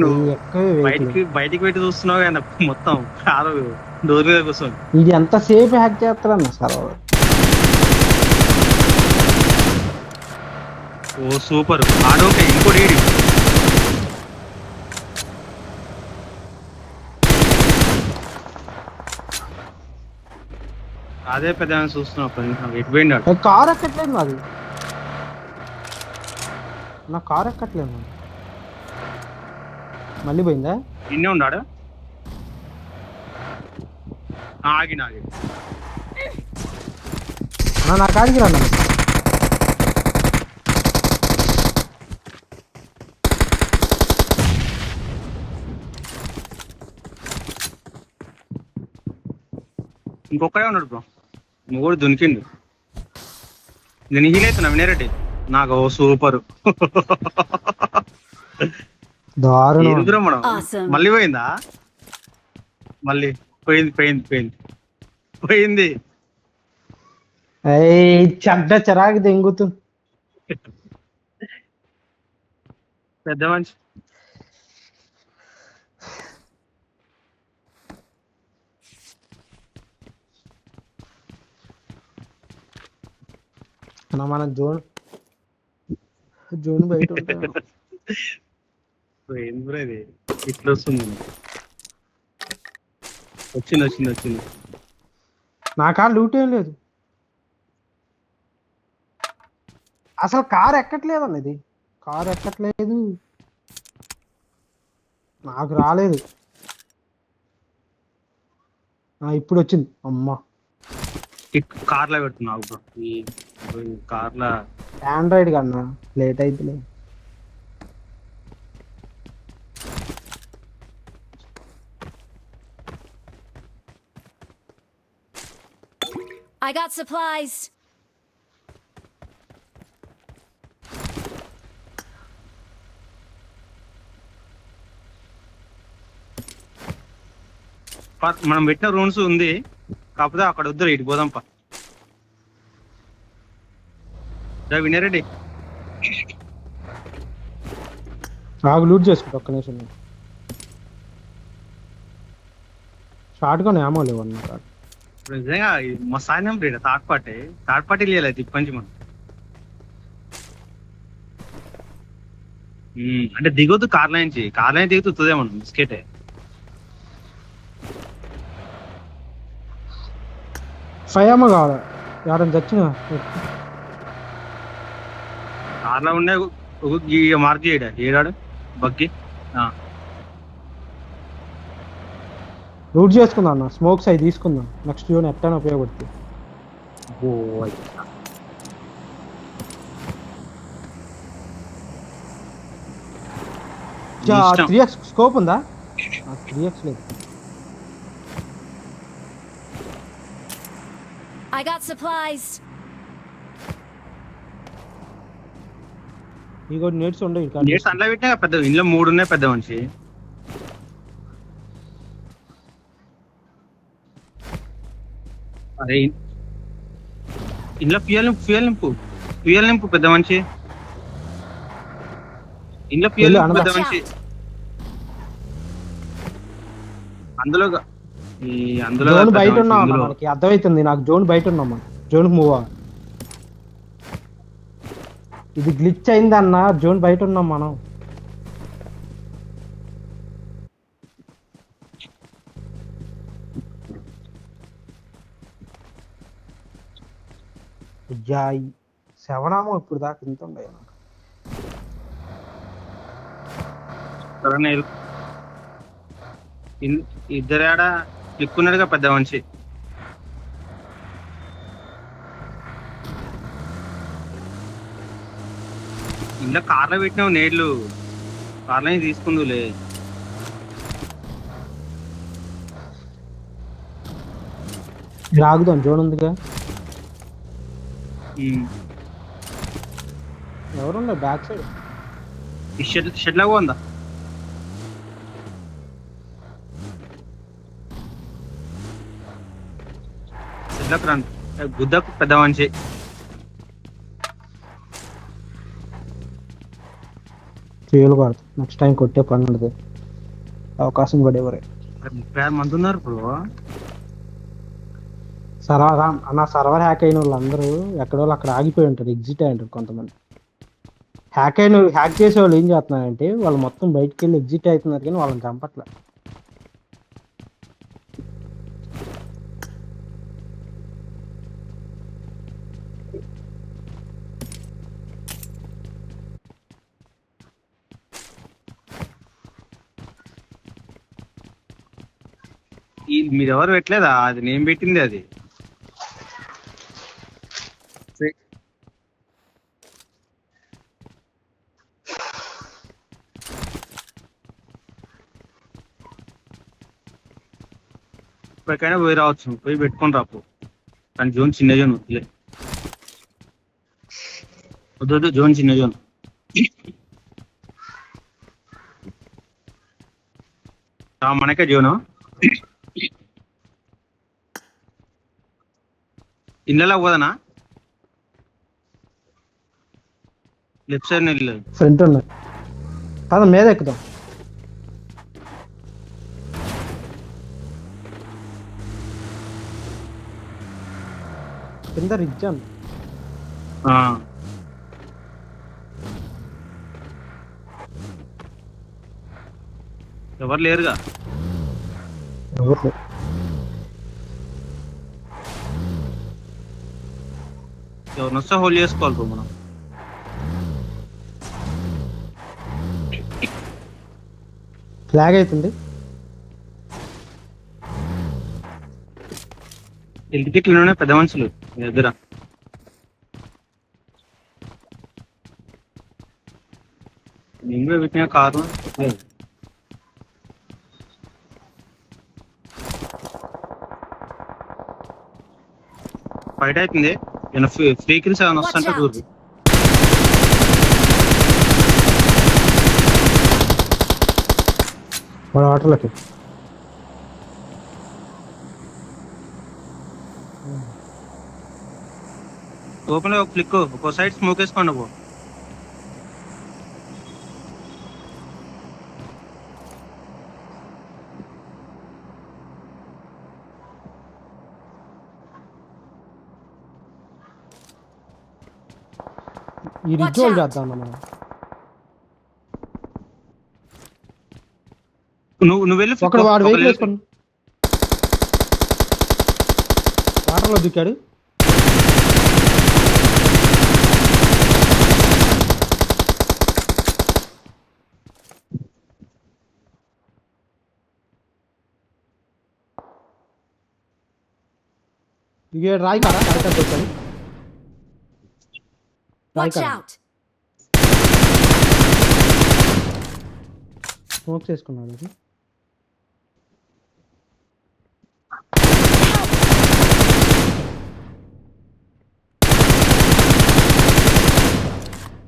నువ్వు ఎక్కవే వెహికల్. బయటికి పెట్టి చూస్తున్నావు కదా మొత్తం కారు డోర్ మీద కూర్చొని. ఇది ఎంతసేపు హ్యాక్ చేస్తారన్న సర్వర్. ఓ సూపర్ ఆడోకే ఇంకోటి ఏడి అదే పెద్ద చూస్తున్నావు ఎటు పోయిండాడు. కార్ ఎక్కట్లేదు నాది. నా కార్ ఎక్కట్లేదు నాది. మళ్ళీ పోయిందా? నిన్నే ఉన్నాడు. ఆగి నా కాడికి రా. ఇంకొకడే ఉన్నాడు బ్రో. నువ్వు కూడా దునికిండు. నేను హీల్ అవుతున్నా వినేరెడ్డి. నాకు సూపర్. దారుణం. మళ్ళీ పోయిందా? మళ్ళీ పోయింది. చెడ్డ చిరాకు దెంగుతు. పెద్ద మనిషి. మన జోన్ బయట పోయింది బ్రో. ఇది ఇట్లా వస్తుంది. వచ్చింది. నా కార్ లూట్ ఏం లేదు అసలు. కార్ ఎక్కట్లేదు అన్న. ఇది కార్ ఎక్కట్లేదు. నాకు రాలేదు. ఇప్పుడు వచ్చింది. అమ్మా కార్లో పెడుతున్నావు బ్రో. ఈ కార్లో ఆండ్రాయిడ్ కన్నా లేట్ అయితే. I got supplies. మనం పెట్టిన రూమ్స్ ఉంది, కాకపోతే అక్కడ వద్దు. ఇటు పోదాంపా. వినరెడ్డి నాకు లూట్ చేసుకుంటా. ఒక్క నిమిషం. షార్ట్ గా ఏమో లేవు అన్న. నిజంగా మా సాయం రేడ థర్డ్ పార్టీ లేదు ఇప్పటి మనం. అంటే దిగొద్దు కార్ లైన్ దిగుతుందే మనం బిస్కెటే. ఫైవ్ కావాలి. ఎవరైనా చచ్చిన కార్లో ఉండే మార్క్ ఏడాడు బగ్గి. రూట్ చేసుకుందాం అన్న. స్మోక్స్ అవి తీసుకుందాం. నెక్స్ట్ జోన్ ఎట్టని ఉపయోగపడుతుంది. త్రీ ఎక్స్ స్కోప్ ఉందా? 3x లేదు. I got supplies. ఈ కూడా నేట్స్ ఉండవు. అందులో పెట్టినా పెద్ద ఇంట్లో 3 ఉన్నాయి పెద్ద మనిషి. అరే ఇంట్లో ఫ్యూయల్ నింపు పెద్ద మనిషి. ఇంట్లో ఫ్యూయల్ పెద్ద మనిషి. అందులో జోన్ బయట ఉన్నాం. మనకి అర్థమవుతుంది. నాకు జోన్ బయట ఉన్నాం. మనం జోన్ మూవ్ అవ్వాలి. ఇది గ్లిచ్ అయిందన్న. జోన్ బయట ఉన్నాం మనం. శవనామో ఇప్పుడు దాకా ఇంత ఉండే. ఇద్దరు ఎక్కున్నాడుగా పెద్ద మనిషి. ఇంట్లో కార్లో పెట్టినావు నేడ్లు. కార్లో తీసుకుందులే. ఆగుదాం. జోన్ ఉందిగా. ఎవరున్నారు బ్యాక్ సైడ్? షెడ్ లాగా ఉందా? షెడ్లకు రండి. గుద్దకు పెద్ద మనిషి. ఫ్యూల్ కొడతా నెక్స్ట్ టైం కొట్టే పని ఉండదు అవకాశం పడేవారే 36 మంది ఉన్నారు బ్రో. సర్వర్ అన్న సర్వర్ హ్యాక్ అయిన వాళ్ళందరూ ఎక్కడో అక్కడ ఆగిపోయి ఉంటారు ఎగ్జిట్ అయి ఉంటారు కొంతమంది హ్యాక్ చేసే వాళ్ళు ఏం చేస్తున్నారంటే వాళ్ళు మొత్తం బయటికి వెళ్ళి ఎగ్జిట్ అవుతున్నారు కానీ వాళ్ళని చంపట్లే మీరు ఎవరు పెట్టలేదా? అది నేను పెట్టింది అది. ఇప్పటికైనా పోయి రావచ్చు, పోయి పెట్టుకొని రాపు. కానీ జోన్ చిన్న జోన్ వద్దులే, వద్దు జోన్ చిన్న జోన్. మనకే జోను ఇళ్ళలో పోదనా? లెఫ్ట్ సైడ్ ఇల్లు ఫ్రంట్ ఉన్నాయి కాదు మీద ఎక్కుదాం కింద రిజ్జాన్ ఎవరు లేరుగా. ఎవరిని వస్తే హోల్డ్ చేసుకోవాలి బ్రో మనం. ఫ్లాగ్ అవుతుంది ఇంటికిట్లనే పెద్ద మనుషులు మీ దగ్గర. నేను కూడా పెట్టిన కారు ఫైట్ అవుతుంది. నేను ఫ్రీ కిల్స్ ఏమైనా వస్తుంటే చూడు. మన ఆటోలకి ఓపెన్ ఒక క్లిక్, ఒక సైడ్ స్మోక్ వేసుకోండి పో. ఈ రిజోల్ చేద్దాం మనం. నువ్వు వెళ్ళి ఒకడు వాడు వెహికల్ వేసుకోండి వాటర్లో దిక్కాడు. ఇక రాయి కారా కరెక్ట్ వచ్చాడు రాయి Watch కారా out! స్మోక్ చేసుకున్నాడు అది.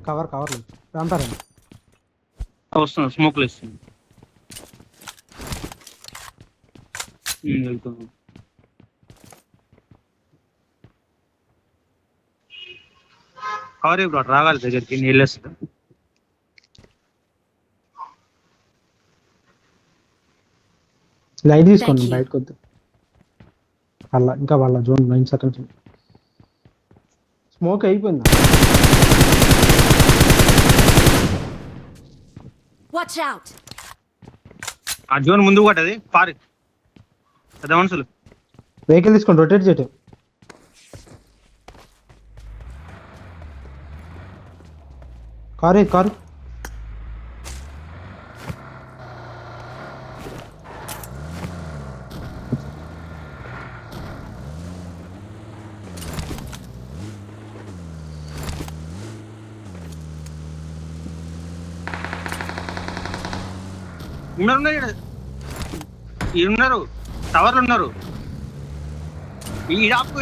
కవర్ లేదు అంటారండి వస్తున్నా, స్మోక్ వేస్తుంది. వెళ్తున్నాను. కవర్ ఇప్పుడు రాగాలి దగ్గరికి, నీళ్ళు వేస్తా. లైట్ తీసుకోండి బయటకు వద్దు అలా ఇంకా వాళ్ళ జోన్ 9 సెకండ్స్ స్మోక్ అయిపోయిందా. Watch out! ఆ జోన్ ముందు పడ్డది పారి పెద్ద మనుషులు. వెహికల్ తీసుకోండి రొటేట్ చేయటం. కారు ఉన్నారు టవర్లు ఉన్నారు. ఇడాపు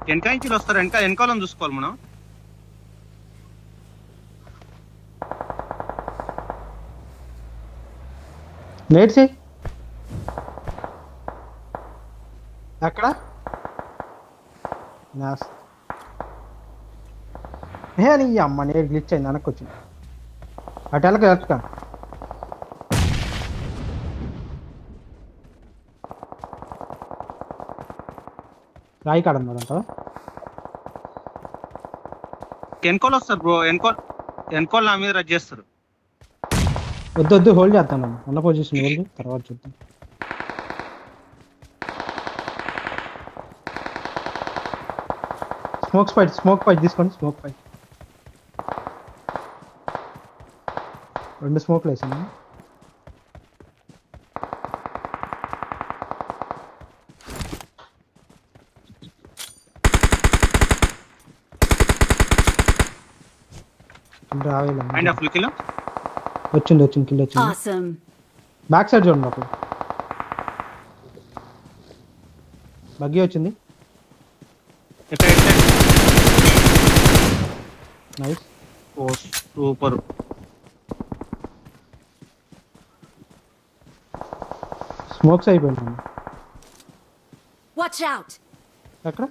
వెనకాల వస్తారు. వెనకాలను చూసుకోవాలి మనం. నేట్స్ ఎక్కడ నీ అమ్మ నేను గ్లిచ్ అయింది వెనక్కి వచ్చింది అటు వెళ్ళక వెళ్తా రాయి కాడ ఉన్నదంట ఎన్కోల్ వస్తారు బ్రో ఎన్కోల్ నా మీద రజ్ చేస్తారు. వద్దు వద్దు హోల్డ్ చేద్దాం ఉన్న పొజిషన్ హోల్డ్ తర్వాత చూద్దాం. స్మోక్ ఫైట్ తీసుకోండి. స్మోక్ ఫైట్ 2 స్మోక్లు వేసాను. అండ్ ఫుల్ కిల్ వచ్చింది కిల్ వచ్చింది. Awesome. బ్యాక్ సైడ్ చూడండి అప్పుడు బగ్గి వచ్చింది. నైస్. ఓ సూపర్. స్మోక్స్ అయిపోయింది. Watch out. ఎక్కడ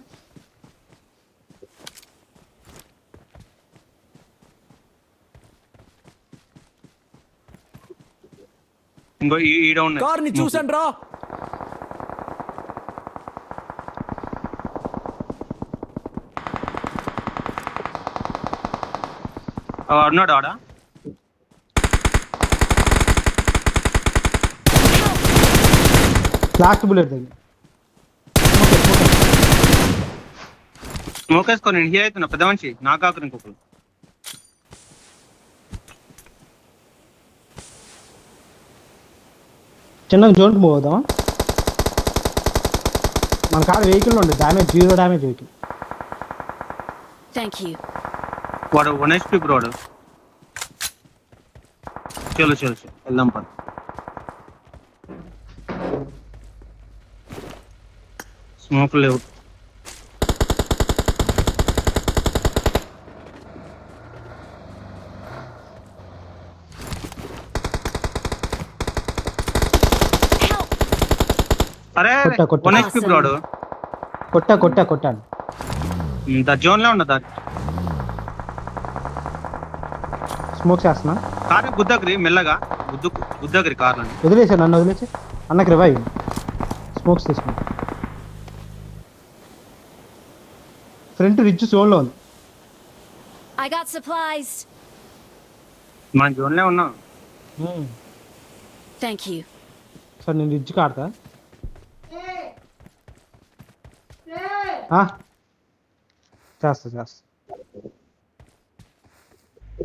ఇంకో ఈడ ఉన్నాయి. కార్ని చూసాను రా. ఉన్నాడు ఆడ. లాస్ట్ బుల్లెట్ దగ్గర స్మోక్ వేసుకో. నేను హీల్ అవుతున్నా పెద్ద మనిషి. నాకు ఆకురు ఇంకొకరు. చిన్నగా జోన్కి మూవ్ అవుదామా? మన కాడ వెహికల్ ఉండే damage 0 damage vehicle. Thank you. వాడు 1 HP బ్రో వాడు. చలో వెళ్దాం పద. స్మోక్ లేవు. అరే కొట్టా. 1 HP బ్రో వాడు. కొట్టాను. జోన్ లో ఉన్నదా? స్మోక్ చేస్తున్నా. కార్ గుద్దగిరి మెల్లగా గుద్దగిరి కార్ అని వదిలేసా. నన్ను వదిలేసి అన్నకి రివైవ్. స్మోక్స్ తీసుకున్నా. ఫ్రంట్ రిచ్ జోన్ లో ఉంది. I got supplies. మన జోన్ లో ఉన్నా. Thank you. సార్ నేను రిచ్ కాడతా. చేస్తా.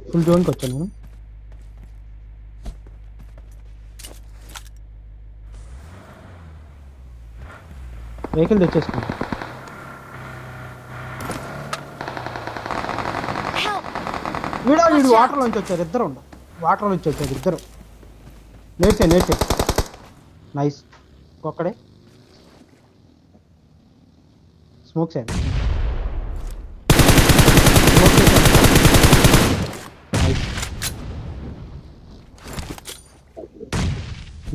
ఫుల్ జోన్కి వచ్చాను నేను. వెహికల్ తెచ్చేసుకున్నాను. వీడు వాటర్ నుంచి వచ్చారు ఇద్దరు. నేర్చే నైస్. ఒక్కడే స్మోక్ సార్.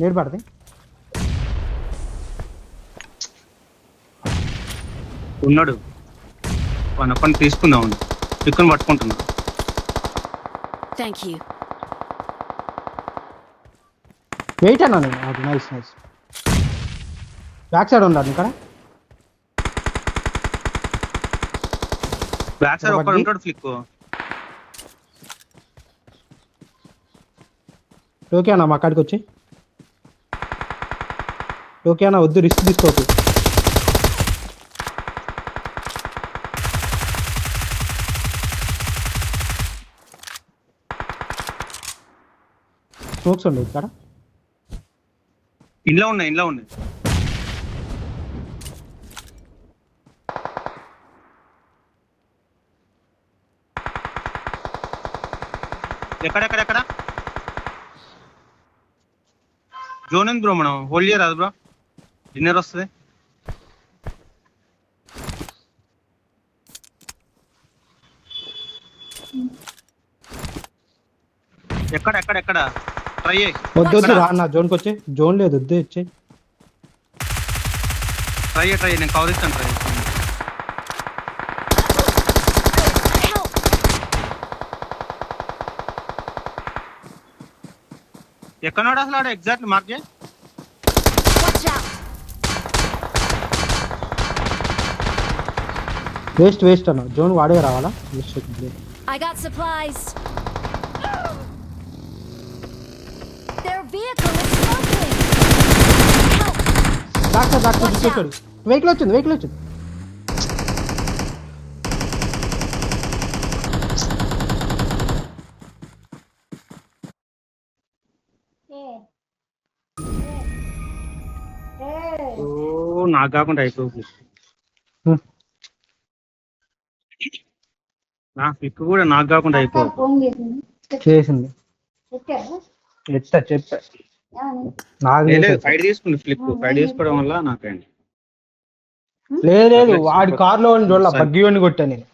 నేడు పడది. ఉన్నాడు పని తీసుకుందాం. చిక్కుని పట్టుకుంటున్నా. Thank you. వెయిట్ అన్నా నేను. అది నైస్. బ్యాక్ సైడ్ ఉన్నాడు ఇక్కడ. బ్యాక్ సైడ్ ఒక్కడు ఉంటాడు. ఫ్లిక్ ఓకే అన్న మా కాడికి వచ్చి. ఓకే అన్న వద్దు రిస్క్ తీసుకోవద్దు. స్మోక్స్ ఉండవు ఇక్కడ. ఇంట్లో ఉన్నాయి. ఎక్కడ జోన్ ఉంది బ్రో. మనం హోల్డ్ చేయరాదు బ్రో. డిన్నర్ వస్తుంది. ఎక్కడ ట్రై వద్దు రా అన్న జోన్కి వచ్చే. జోన్ లేదు వద్దు వచ్చే. ట్రై నేను కవర్ ఇస్తాను ట్రై Help! ఎక్కడోడు అసలు ఆడ ఎగ్జాక్ట్ మార్క్ చేయి Watch out! వేస్ట్ అన్న జోన్ వాడే రావాలా I got supplies. Their vehicle is smoking. Help! Doctor దిక్కేసాడు వెహికల్ వచ్చింది ఓ నాకు కాకుండా అయిపోతుంది నా పిక్ కూడా నాకు కాకుండా అయిపోతుంది చేసింది చెప్పా నాకు లేదు ఫైట్ తీసుకుంది ఫ్లిప్ ఫైట్ తీసుకోవడం వల్ల నాకండి లేదు వాడి కార్ లో చూడాల బగ్గి కొట్టా నేను